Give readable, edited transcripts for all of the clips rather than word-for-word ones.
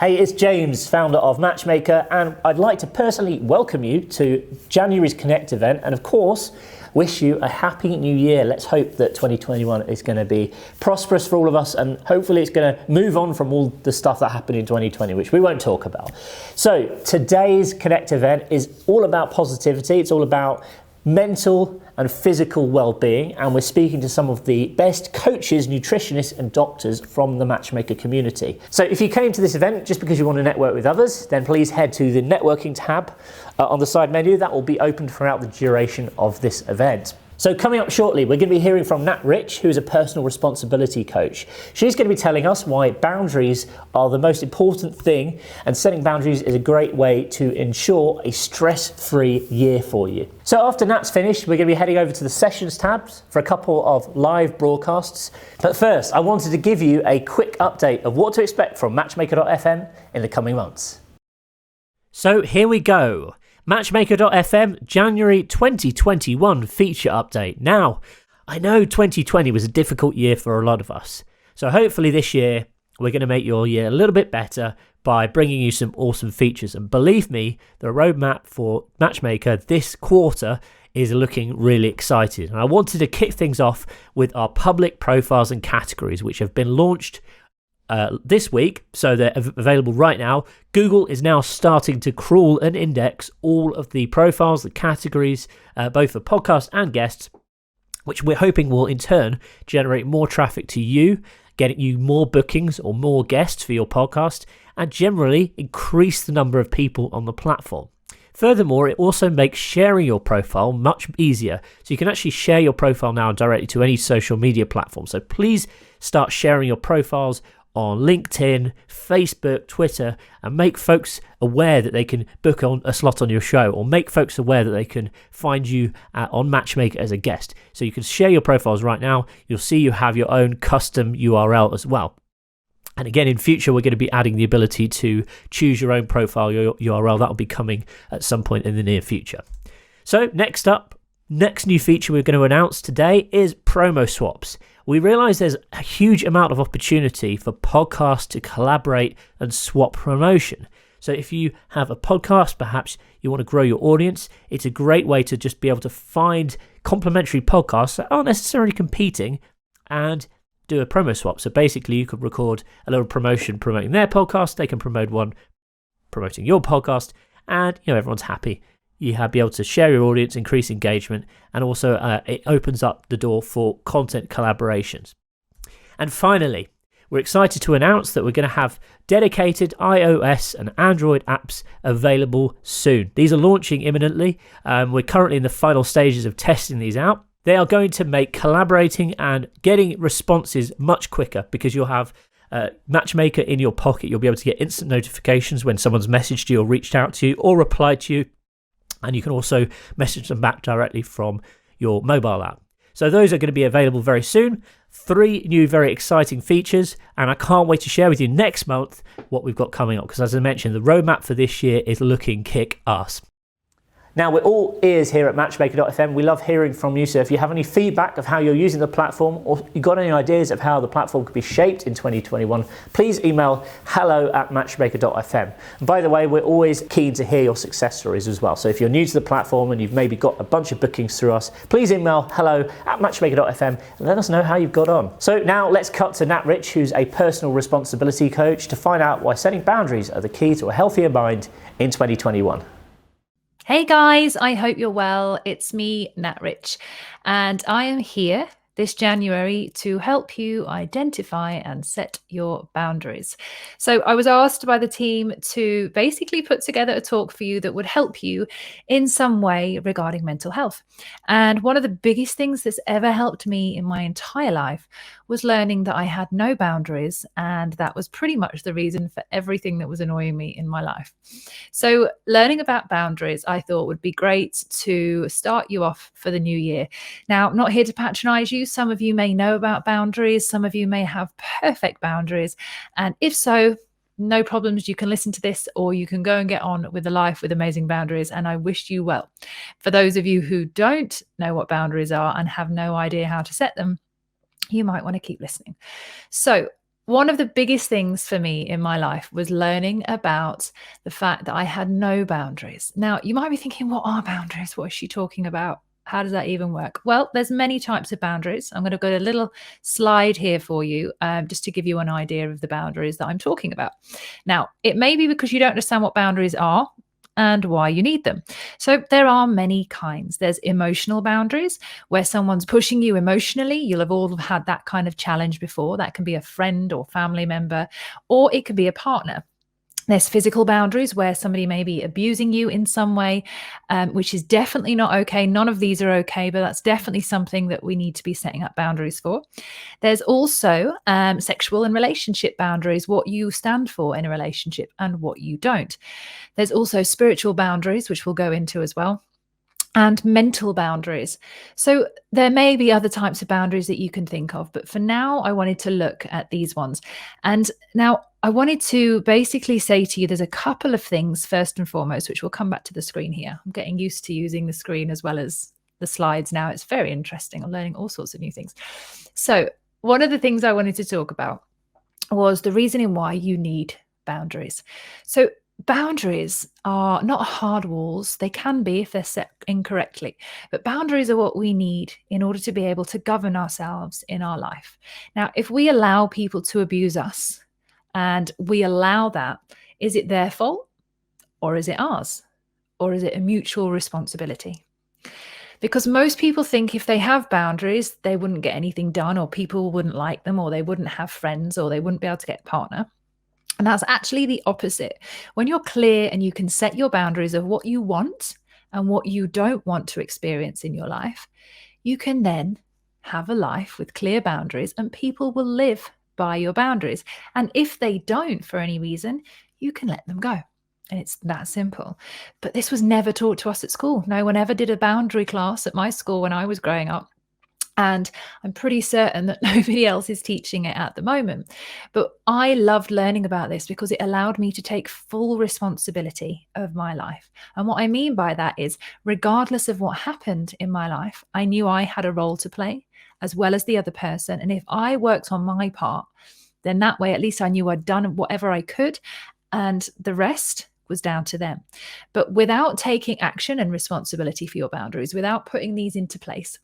Hey, it's James, founder of MatchMaker, and I'd like to personally welcome you to January's Konnect event, and of course, wish you a happy new year. Let's hope that 2021 is going to be prosperous for all of us, and hopefully it's going to move on from all the stuff that happened in 2020, which we won't talk about. So today's Konnect event is all about positivity. It's all about mental and physical well-being, and we're speaking to some of the best coaches, nutritionists and doctors from the MatchMaker community. So if you came to this event just because you want to network with others, then please head to the networking tab on the side menu. That will be open throughout the duration of this event. So coming up shortly, we're going to be hearing from Nat Rich, who is a personal responsibility coach. She's going to be telling us why boundaries are the most important thing, and setting boundaries is a great way to ensure a stress-free year for you. So after Nat's finished, we're going to be heading over to the sessions tabs for a couple of live broadcasts. But first, I wanted to give you a quick update of what to expect from MatchMaker.fm in the coming months. So here we go. MatchMaker.fm January 2021 feature update. Now, I know 2020 was a difficult year for a lot of us, so hopefully this year we're going to make your year a little bit better by bringing you some awesome features. And believe me, the roadmap for MatchMaker this quarter is looking really exciting. And I wanted to kick things off with our public profiles and categories, which have been launched this week, so they're available right now. Google is now starting to crawl and index all of the profiles, the categories, both for podcasts and guests, which we're hoping will in turn generate more traffic to you, getting you more bookings or more guests for your podcast, and generally increase the number of people on the platform. Furthermore, it also makes sharing your profile much easier. So you can actually share your profile now directly to any social media platform. So please start sharing your profiles on LinkedIn, Facebook, Twitter, and make folks aware that they can book on a slot on your show, or make folks aware that they can find you on MatchMaker as a guest. So you can share your profiles right now. You'll see you have your own custom URL as well. And again, in future, we're going to be adding the ability to choose your own profile URL. That will be coming at some point in the near future. So next new feature we're going to announce today is promo swaps. We realize there's a huge amount of opportunity for podcasts to collaborate and swap promotion. So if you have a podcast, perhaps you want to grow your audience, it's a great way to just be able to find complementary podcasts that aren't necessarily competing and do a promo swap. So basically you could record a little promotion promoting their podcast, they can promote one promoting your podcast, and everyone's happy. You have be able to share your audience, increase engagement, and also it opens up the door for content collaborations. And finally, we're excited to announce that we're going to have dedicated iOS and Android apps available soon. These are launching imminently. We're currently in the final stages of testing these out. They are going to make collaborating and getting responses much quicker, because you'll have MatchMaker in your pocket. You'll be able to get instant notifications when someone's messaged you or reached out to you or replied to you. And you can also message them back directly from your mobile app. So those are going to be available very soon. 3 new very exciting features, and I can't wait to share with you next month what we've got coming up, because as I mentioned, the roadmap for this year is looking kick-ass. Now, we're all ears here at MatchMaker.fm. We love hearing from you. So if you have any feedback of how you're using the platform, or you've got any ideas of how the platform could be shaped in 2021, please email hello@matchmaker.fm. And by the way, we're always keen to hear your success stories as well. So if you're new to the platform and you've maybe got a bunch of bookings through us, please email hello@matchmaker.fm and let us know how you've got on. So now let's cut to Nat Rich, who's a personal responsibility coach, to find out why setting boundaries are the key to a healthier mind in 2021. Hey guys, I hope you're well. It's me, Nat Rich, and I am here this January to help you identify and set your boundaries. So I was asked by the team to basically put together a talk for you that would help you in some way regarding mental health. And one of the biggest things that's ever helped me in my entire life was learning that I had no boundaries, and that was pretty much the reason for everything that was annoying me in my life. So learning about boundaries, I thought, would be great to start you off for the new year. Now, I'm not here to patronize you. Some of you may know about boundaries. Some of you may have perfect boundaries. And if so, no problems. You can listen to this, or you can go and get on with a life with amazing boundaries. And I wish you well. For those of you who don't know what boundaries are and have no idea how to set them, you might want to keep listening. So one of the biggest things for me in my life was learning about the fact that I had no boundaries. Now, you might be thinking, what are boundaries? What is she talking about? How does that even work? Well, there's many types of boundaries. I'm going to go to a little slide here for you, just to give you an idea of the boundaries that I'm talking about. Now, it may be because you don't understand what boundaries are and why you need them. So there are many kinds. There's emotional boundaries where someone's pushing you emotionally. You'll have all had that kind of challenge before. That can be a friend or family member, or it could be a partner. There's physical boundaries where somebody may be abusing you in some way, which is definitely not okay. None of these are okay, but that's definitely something that we need to be setting up boundaries for. There's also sexual and relationship boundaries, what you stand for in a relationship and what you don't. There's also spiritual boundaries, which we'll go into as well, and mental boundaries. So there may be other types of boundaries that you can think of, but for now, I wanted to look at these ones. And now I wanted to basically say to you, there's a couple of things, first and foremost, which will come back to the screen here. I'm getting used to using the screen as well as the slides now. It's very interesting. I'm learning all sorts of new things. So one of the things I wanted to talk about was the reasoning why you need boundaries. So boundaries are not hard walls. They can be if they're set incorrectly, but boundaries are what we need in order to be able to govern ourselves in our life. Now, if we allow people to abuse us and we allow that, is it their fault or is it ours? Or is it a mutual responsibility? Because most people think if they have boundaries, they wouldn't get anything done, or people wouldn't like them, or they wouldn't have friends, or they wouldn't be able to get a partner. And that's actually the opposite. When you're clear and you can set your boundaries of what you want and what you don't want to experience in your life, you can then have a life with clear boundaries and people will live by your boundaries. And if they don't for any reason, you can let them go. And it's that simple. But this was never taught to us at school. No one ever did a boundary class at my school when I was growing up. And I'm pretty certain that nobody else is teaching it at the moment. But I loved learning about this because it allowed me to take full responsibility of my life. And what I mean by that is, regardless of what happened in my life, I knew I had a role to play as well as the other person. And if I worked on my part, then that way, at least I knew I'd done whatever I could, and the rest was down to them. But without taking action and responsibility for your boundaries, without putting these into place,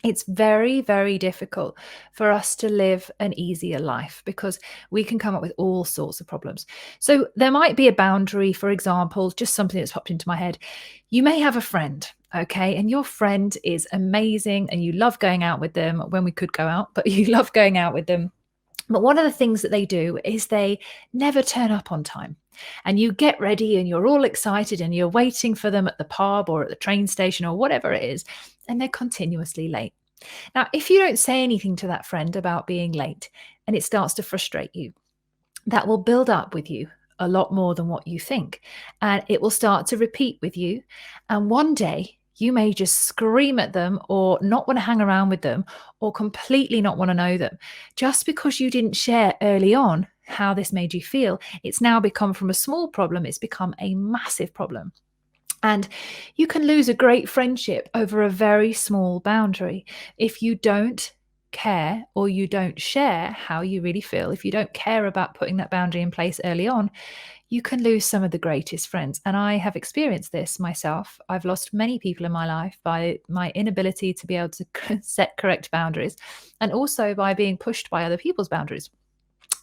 it's very, very difficult for us to live an easier life because we can come up with all sorts of problems. So there might be a boundary, for example, just something that's popped into my head. You may have a friend, okay, and your friend is amazing and you love going out with them when we could go out, but you love going out with them. But one of the things that they do is they never turn up on time. And you get ready and you're all excited and you're waiting for them at the pub or at the train station or whatever it is, and they're continuously late. Now, if you don't say anything to that friend about being late and it starts to frustrate you, that will build up with you a lot more than what you think. And it will start to repeat with you. And one day you may just scream at them or not want to hang around with them or completely not want to know them. Just because you didn't share early on how this made you feel, it's now become from a small problem, it's become a massive problem. And you can lose a great friendship over a very small boundary if you don't care or you don't share how you really feel. If you don't care about putting that boundary in place early on, you can lose some of the greatest friends. And I have experienced this myself. I've lost many people in my life by my inability to be able to set correct boundaries, and also by being pushed by other people's boundaries.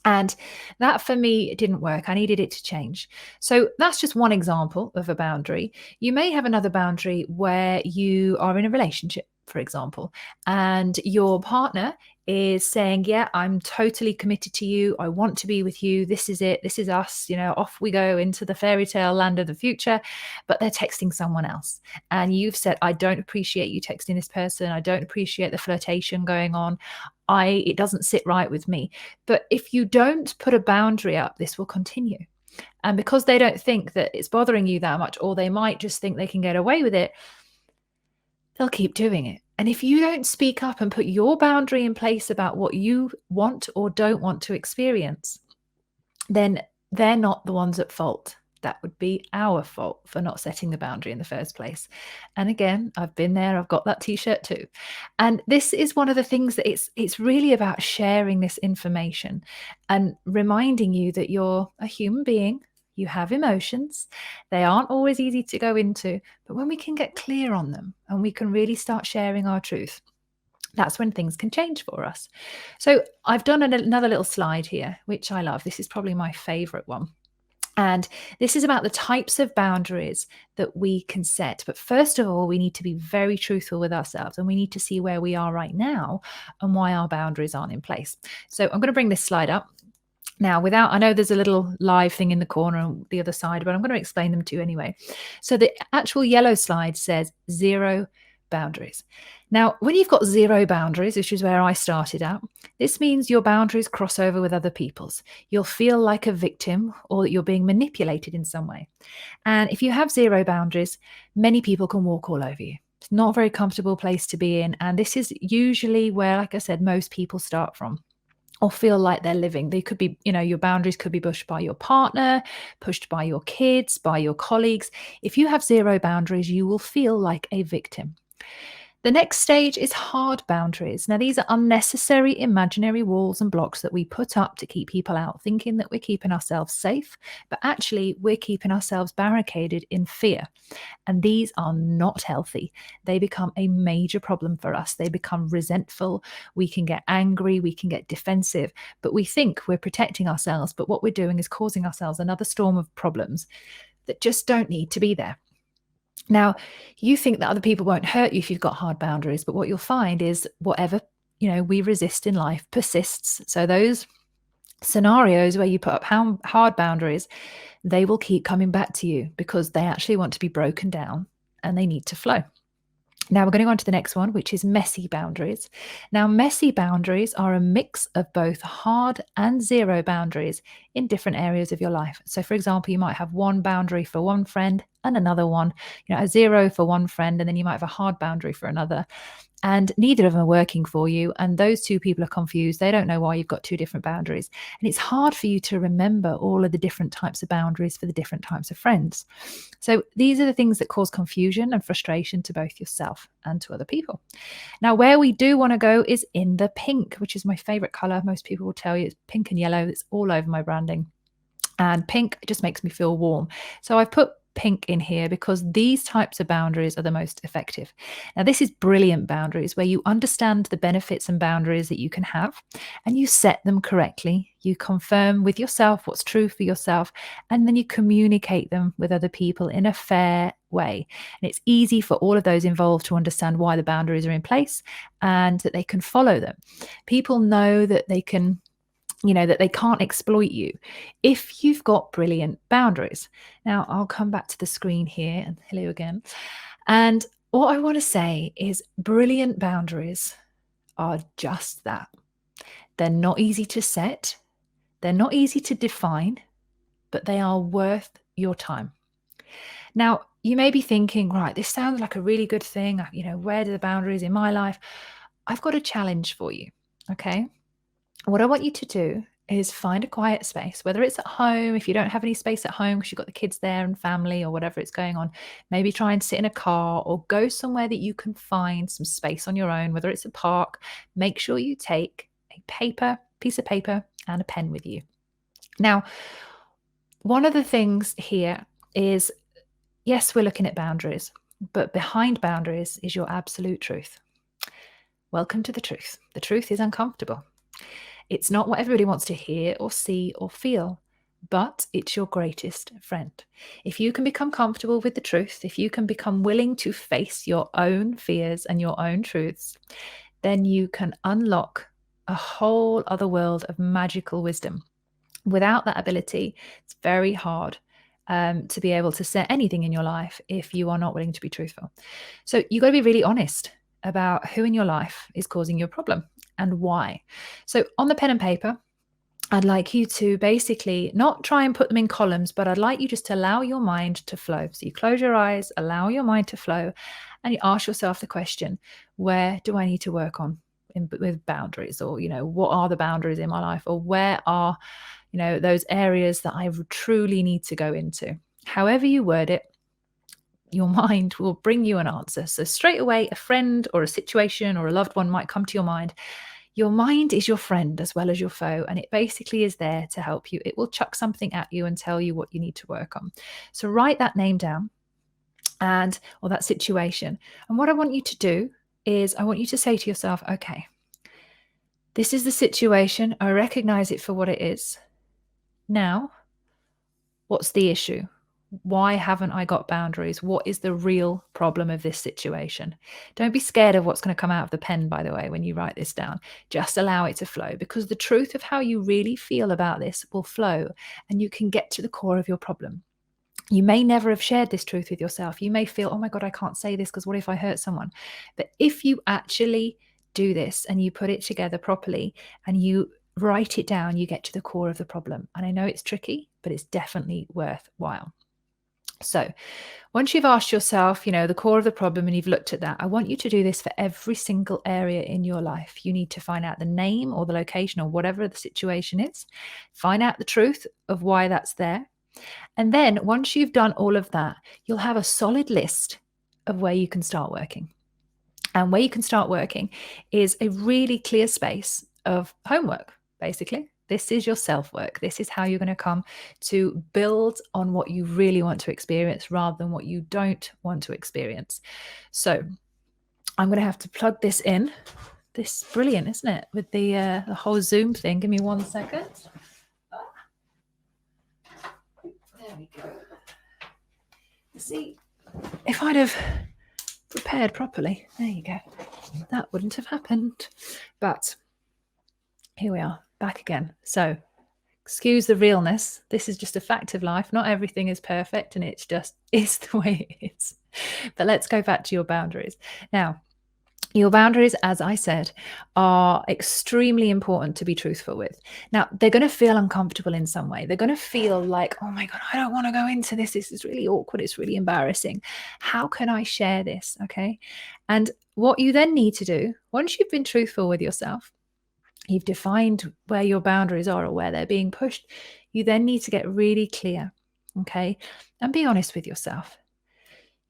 And that for me didn't work. I needed it to change. So that's just one example of a boundary. You may have another boundary where you are in a relationship, for example, and your partner is saying, yeah, I'm totally committed to you. I want to be with you. This is it. This is us. You know, off we go into the fairy tale land of the future. But they're texting someone else. And you've said, I don't appreciate you texting this person. I don't appreciate the flirtation going on. It doesn't sit right with me. But if you don't put a boundary up, this will continue. And because they don't think that it's bothering you that much, or they might just think they can get away with it, they'll keep doing it. And if you don't speak up and put your boundary in place about what you want or don't want to experience, then they're not the ones at fault. that would be our fault for not setting the boundary in the first place. And again, I've been there, I've got that t-shirt too. And this is one of the things that it's really about sharing this information and reminding you that you're a human being. You have emotions. They aren't always easy to go into, but when we can get clear on them and we can really start sharing our truth, that's when things can change for us. So I've done another little slide here, which I love. This is probably my favorite one. And this is about the types of boundaries that we can set. But first of all, we need to be very truthful with ourselves, and we need to see where we are right now and why our boundaries aren't in place. So I'm going to bring this slide up. Now, I know there's a little live thing in the corner on the other side, but I'm going to explain them to you anyway. So the actual yellow slide says 0 boundaries. Now, when you've got 0 boundaries, which is where I started out, this means your boundaries cross over with other people's. You'll feel like a victim or that you're being manipulated in some way. And if you have 0 boundaries, many people can walk all over you. It's not a very comfortable place to be in. And this is usually where, like I said, most people start from or feel like they're living. They could be, your boundaries could be pushed by your partner, pushed by your kids, by your colleagues. If you have 0 boundaries, you will feel like a victim. The next stage is hard boundaries. Now, these are unnecessary imaginary walls and blocks that we put up to keep people out, thinking that we're keeping ourselves safe, but actually we're keeping ourselves barricaded in fear. And these are not healthy. They become a major problem for us. They become resentful. We can get angry. We can get defensive, but we think we're protecting ourselves. But what we're doing is causing ourselves another storm of problems that just don't need to be there. Now, you think that other people won't hurt you if you've got hard boundaries, but what you'll find is whatever, we resist in life persists. So those scenarios where you put up hard boundaries, they will keep coming back to you because they actually want to be broken down and they need to flow. Now we're going to go on to the next one, which is messy boundaries. Now, messy boundaries are a mix of both hard and 0 boundaries in different areas of your life. So, for example, you might have one boundary for one friend and another one, a 0 for one friend, and then you might have a hard boundary for another. And neither of them are working for you. And those two people are confused. They don't know why you've got 2 different boundaries. And it's hard for you to remember all of the different types of boundaries for the different types of friends. So these are the things that cause confusion and frustration to both yourself and to other people. Now, where we do want to go is in the pink, which is my favorite color. Most people will tell you it's pink and yellow. It's all over my branding. And pink just makes me feel warm. So I've put pink in here because these types of boundaries are the most effective. Now, this is brilliant boundaries where you understand the benefits and boundaries that you can have and you set them correctly. You confirm with yourself what's true for yourself, and then you communicate them with other people in a fair way. And it's easy for all of those involved to understand why the boundaries are in place and that they can follow them. People know that they can that they can't exploit you if you've got brilliant boundaries. Now, I'll come back to the screen here, and hello again. And what I want to say is brilliant boundaries are just that. They're not easy to set. They're not easy to define, but they are worth your time. Now, you may be thinking, right, this sounds like a really good thing. Where are the boundaries in my life? I've got a challenge for you, okay? What I want you to do is find a quiet space, whether it's at home, if you don't have any space at home because you've got the kids there and family or whatever it's going on, maybe try and sit in a car or go somewhere that you can find some space on your own, whether it's a park. Make sure you take a piece of paper and a pen with you. Now, one of the things here is, yes, we're looking at boundaries, but behind boundaries is your absolute truth. Welcome to the truth. The truth is uncomfortable. It's not what everybody wants to hear or see or feel, but it's your greatest friend. If you can become comfortable with the truth, if you can become willing to face your own fears and your own truths, then you can unlock a whole other world of magical wisdom. Without that ability, it's very hard to be able to set anything in your life if you are not willing to be truthful. So you've got to be really honest about who in your life is causing you a problem and why. So on the pen and paper, I'd like you to basically not try and put them in columns, but I'd like you just to allow your mind to flow. So you close your eyes, allow your mind to flow, and you ask yourself the question, where do I need to work on with boundaries? Or, what are the boundaries in my life? Or where are, those areas that I truly need to go into? However you word it, your mind will bring you an answer. So straight away, a friend or a situation or a loved one might come to your mind. Your mind is your friend as well as your foe, and it basically is there to help you. It will chuck something at you and tell you what you need to work on. So write that name down or that situation. And what I want you to do is I want you to say to yourself, okay, this is the situation. I recognize it for what it is. Now, what's the issue? Why haven't I got boundaries? What is the real problem of this situation? Don't be scared of what's going to come out of the pen, by the way, when you write this down. Just allow it to flow, because the truth of how you really feel about this will flow, and you can get to the core of your problem. You may never have shared this truth with yourself. You may feel, oh my God, I can't say this because what if I hurt someone? But if you actually do this and you put it together properly and you write it down, you get to the core of the problem. And I know it's tricky, but it's definitely worthwhile. So once you've asked yourself, the core of the problem, and you've looked at that, I want you to do this for every single area in your life. You need to find out the name or the location or whatever the situation is, find out the truth of why that's there. And then once you've done all of that, you'll have a solid list of where you can start working. And where you can start working is a really clear space of homework, basically. This is your self-work. This is how you're going to come to build on what you really want to experience rather than what you don't want to experience. So I'm going to have to plug this in. This is brilliant, isn't it? With the whole Zoom thing. Give me 1 second. There we go. See, if I'd have prepared properly, there you go, that wouldn't have happened. But here we are, back again. So excuse the realness. This is just a fact of life. Not everything is perfect, and it's just is the way it is. But let's go back to your boundaries. Now, your boundaries, as I said, are extremely important to be truthful with. Now, they're going to feel uncomfortable in some way. They're going to feel like, oh my God, I don't want to go into this. This is really awkward. It's really embarrassing. How can I share this? Okay. And what you then need to do, once you've been truthful with yourself, you've defined where your boundaries are or where they're being pushed, you then need to get really clear. Okay. And be honest with yourself.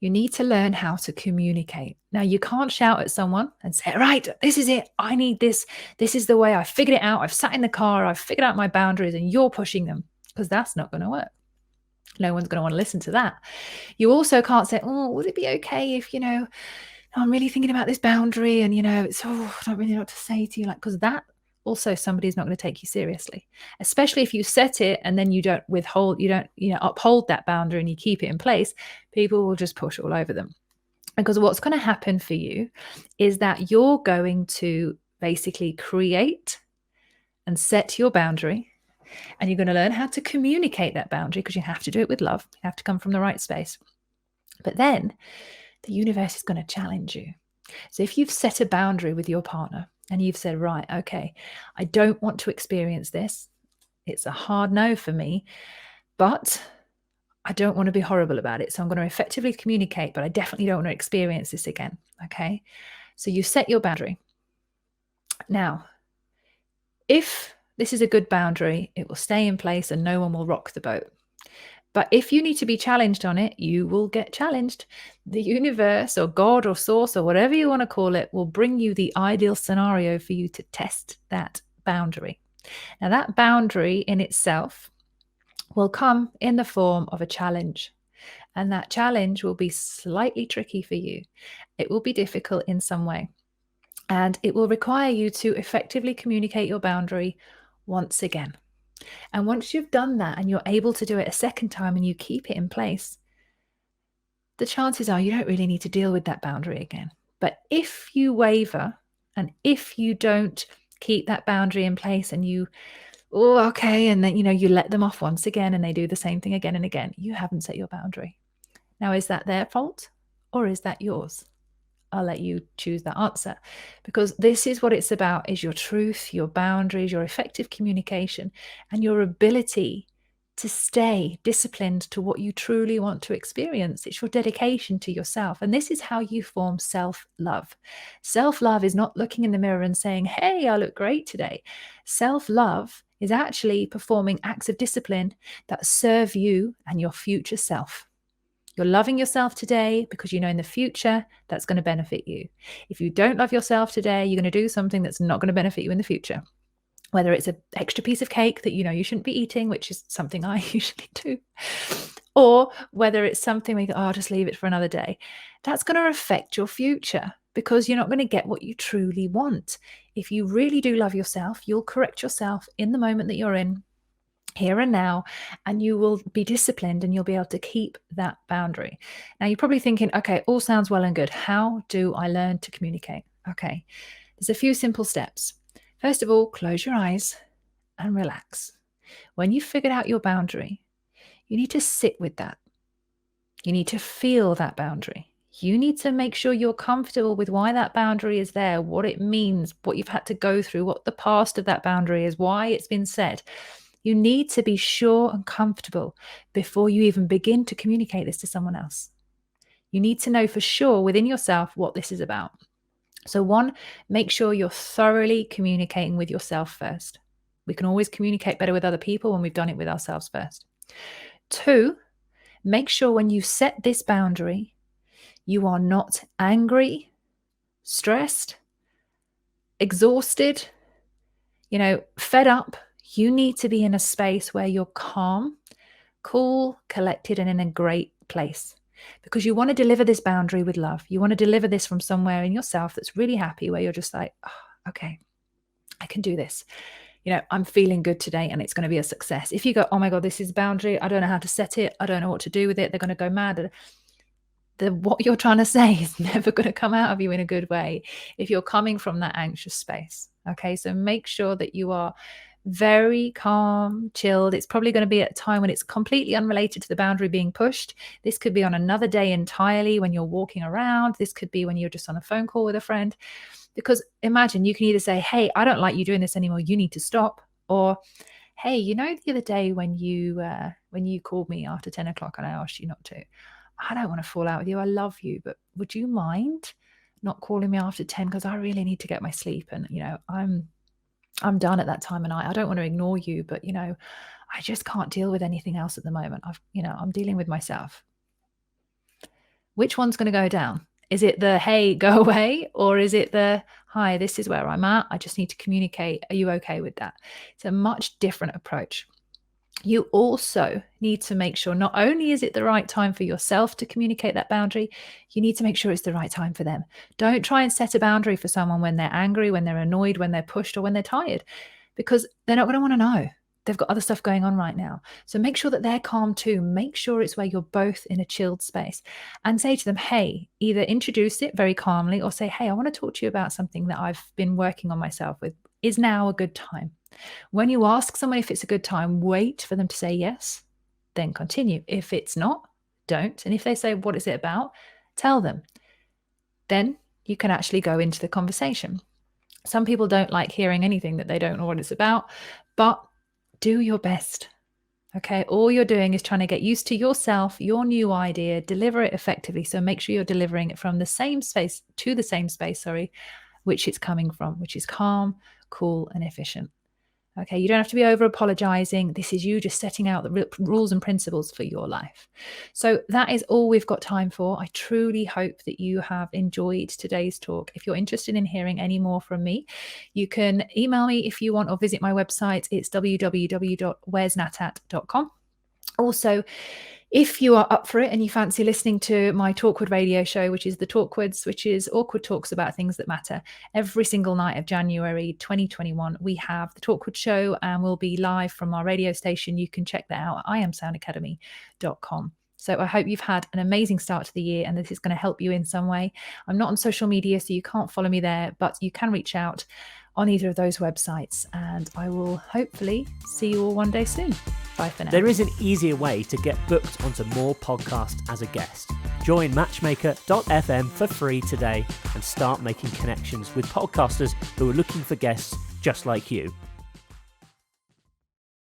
You need to learn how to communicate. Now, you can't shout at someone and say, right, this is it. I need this. This is the way. I figured it out. I've sat in the car. I've figured out my boundaries, and you're pushing them, because that's not going to work. No one's going to want to listen to that. You also can't say, oh, would it be okay if, I'm really thinking about this boundary and, it's, I don't really know what to say to you. Because that also somebody's not going to take you seriously, especially if you set it and then you don't uphold that boundary and you keep it in place. People will just push all over them, because what's going to happen for you is that you're going to basically create and set your boundary, and you're going to learn how to communicate that boundary, because you have to do it with love. You have to come from the right space. But then the universe is going to challenge you. So if you've set a boundary with your partner and you've said, right, okay, I don't want to experience this. It's a hard no for me, but I don't want to be horrible about it. So I'm going to effectively communicate, but I definitely don't want to experience this again. Okay. So you set your boundary. Now, if this is a good boundary, it will stay in place and no one will rock the boat. But if you need to be challenged on it, you will get challenged. The universe or God or source or whatever you want to call it will bring you the ideal scenario for you to test that boundary. Now, that boundary in itself will come in the form of a challenge. And that challenge will be slightly tricky for you. It will be difficult in some way. And it will require you to effectively communicate your boundary once again. And once you've done that and you're able to do it a second time and you keep it in place, the chances are you don't really need to deal with that boundary again. But if you waver and if you don't keep that boundary in place and you, and then, you let them off once again and they do the same thing again and again, you haven't set your boundary. Now, is that their fault or is that yours? I'll let you choose that answer, because this is what it's about, is your truth, your boundaries, your effective communication, and your ability to stay disciplined to what you truly want to experience. It's your dedication to yourself. And this is how you form self-love. Self-love is not looking in the mirror and saying, hey, I look great today. Self-love is actually performing acts of discipline that serve you and your future self. You're loving yourself today because you know in the future that's going to benefit you. If you don't love yourself today, you're going to do something that's not going to benefit you in the future. Whether it's an extra piece of cake that you know you shouldn't be eating, which is something I usually do, or whether it's something where you go, oh, I'll just leave it for another day. That's going to affect your future because you're not going to get what you truly want. If you really do love yourself, you'll correct yourself in the moment that you're in, here and now, and you will be disciplined and you'll be able to keep that boundary. Now, you're probably thinking, okay, all sounds well and good. How do I learn to communicate? Okay, there's a few simple steps. First of all, close your eyes and relax. When you've figured out your boundary, you need to sit with that. You need to feel that boundary. You need to make sure you're comfortable with why that boundary is there, what it means, what you've had to go through, what the past of that boundary is, why it's been set. You need to be sure and comfortable before you even begin to communicate this to someone else. You need to know for sure within yourself what this is about. So one, make sure you're thoroughly communicating with yourself first. We can always communicate better with other people when we've done it with ourselves first. Two, make sure when you set this boundary, you are not angry, stressed, exhausted, fed up. You need to be in a space where you're calm, cool, collected, and in a great place. Because you want to deliver this boundary with love. You want to deliver this from somewhere in yourself that's really happy, where you're just like, oh, okay, I can do this. I'm feeling good today and it's going to be a success. If you go, oh my God, this is boundary, I don't know how to set it, I don't know what to do with it, they're going to go mad. What you're trying to say is never going to come out of you in a good way if you're coming from that anxious space. Okay, so make sure that you are very calm, chilled. It's probably going to be at a time when it's completely unrelated to the boundary being pushed. This could be on another day entirely when you're walking around. This could be when you're just on a phone call with a friend. Because imagine you can either say, hey, I don't like you doing this anymore, you need to stop. Or, hey, the other day when you called me after 10 o'clock and I asked you not to, I don't want to fall out with you. I love you, but would you mind not calling me after 10? Because I really need to get my sleep. And, I'm done at that time. And I don't want to ignore you, but, I just can't deal with anything else at the moment. I'm dealing with myself. Which one's going to go down? Is it the, hey, go away? Or is it the, hi, this is where I'm at. I just need to communicate. Are you okay with that? It's a much different approach. You also need to make sure not only is it the right time for yourself to communicate that boundary, you need to make sure it's the right time for them. Don't try and set a boundary for someone when they're angry, when they're annoyed, when they're pushed, or when they're tired, because they're not going to want to know. They've got other stuff going on right now. So make sure that they're calm too. Make sure it's where you're both in a chilled space and say to them, hey, either introduce it very calmly or say, hey, I want to talk to you about something that I've been working on myself with. Is now a good time? When you ask someone if it's a good time, wait for them to say yes, then continue. If it's not, don't. And if they say, what is it about? Tell them. Then you can actually go into the conversation. Some people don't like hearing anything that they don't know what it's about, but do your best. Okay, all you're doing is trying to get used to yourself, your new idea, deliver it effectively. So make sure you're delivering it from the same space to the same space, which it's coming from, which is calm, cool, and efficient. Okay, you don't have to be over apologizing. This is you just setting out the rules and principles for your life. So that is all we've got time for. I truly hope that you have enjoyed today's talk. If you're interested in hearing any more from me, you can email me if you want or visit my website. It's www.where'snatat.com. Also, if you are up for it and you fancy listening to my Talkward radio show, which is the Talkwards, which is awkward talks about things that matter, every single night of January 2021, we have the Talkward show and we'll be live from our radio station. You can check that out at iamsoundacademy.com. So I hope you've had an amazing start to the year and this is going to help you in some way. I'm not on social media, so you can't follow me there, but you can reach out on either of those websites and I will hopefully see you all one day soon. Bye for now. There is an easier way to get booked onto more podcasts as a guest. Join matchmaker.fm for free today and start making connections with podcasters who are looking for guests just like you.